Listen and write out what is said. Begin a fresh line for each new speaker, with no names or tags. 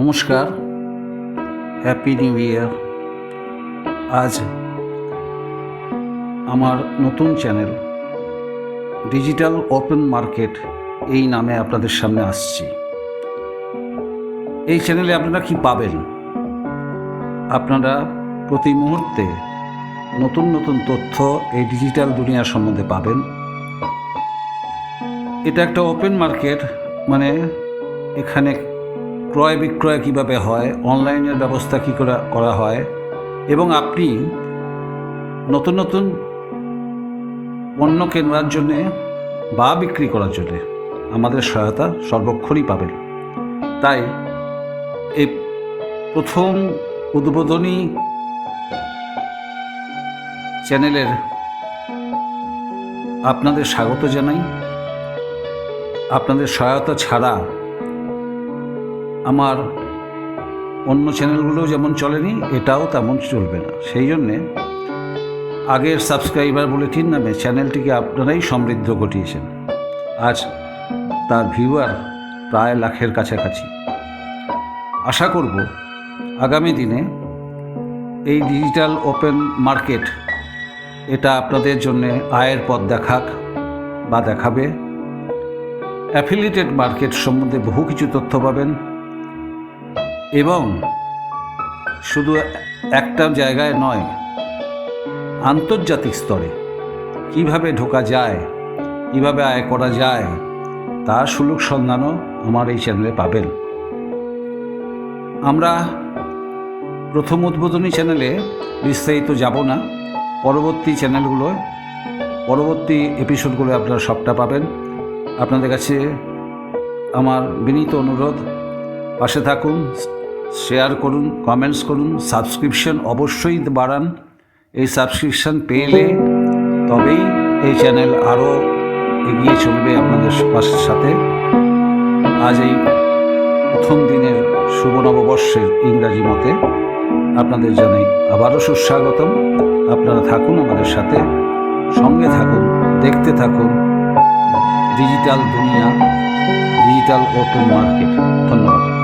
নমস্কার, happy new year. আজ আমার নতুন চ্যানেল ডিজিটাল ওপেন মার্কেট এই নামে আপনাদের সামনে আসছি। এই চ্যানেলে আপনারা কি পাবেন? আপনারা প্রতি মুহূর্তে নতুন নতুন তথ্য এই ডিজিটাল দুনিয়া সম্বন্ধে পাবেন। এটা একটা ওপেন মার্কেট, মানে এখানে ক্রয় বিক্রয় কীভাবে হয়, অনলাইনের ব্যবস্থা কী করে করা হয়, এবং আপনি নতুন নতুন পণ্য কেনার জন্যে বা বিক্রি করার জন্যে আমাদের সহায়তা সর্বক্ষণই পাবেন। তাই এই প্রথম উদ্বোধনী চ্যানেলের আপনাদের স্বাগত জানাই। আপনাদের সহায়তা ছাড়া আমার অন্য চ্যানেলগুলো যেমন চলেনি, এটাও তেমন চলবে না। সেই জন্যে আগের সাবস্ক্রাইবার বুলেটিন নামে চ্যানেলটিকে আপনারাই সমৃদ্ধ ঘটিয়েছেন। আজ তার ভিউয়ার প্রায় লাখের কাছাকাছি। আশা করব আগামী দিনে এই ডিজিটাল ওপেন মার্কেট এটা আপনাদের জন্যে আয়ের পথ দেখাবে। অ্যাফিলিয়েটেড মার্কেট সম্বন্ধে বহু কিছু তথ্য পাবেন, এবং শুধু একটা জায়গায় নয়, আন্তর্জাতিক স্তরে কিভাবে ঢোকা যায়, কিভাবে আয় করা যায়, তার সুলভ সন্ধানও আমার এই চ্যানেলে পাবেন। আমরা প্রথম উদ্বোধনী চ্যানেলে বিস্তারিত যাব না। পরবর্তী এপিসোডগুলো আপনারা সবটা পাবেন। আপনাদের কাছে আমার বিনীত অনুরোধ, পাশে থাকুন, শেয়ার করুন, কমেন্টস করুন, সাবস্ক্রিপশন অবশ্যই বাড়ান। এই সাবস্ক্রিপশন পেলে তবেই এই চ্যানেল আরও এগিয়ে চলবে আপনাদের সাথে। আজ এই প্রথম দিনের শুভ নববর্ষের ইংরাজি মতে আপনাদের জানাই আবারও সুস্বাগতম। আপনারা থাকুন আমাদের সাথে, সঙ্গে থাকুন, দেখতে থাকুন ডিজিটাল দুনিয়া, ডিজিটাল ওপেন মার্কেট। ধন্যবাদ।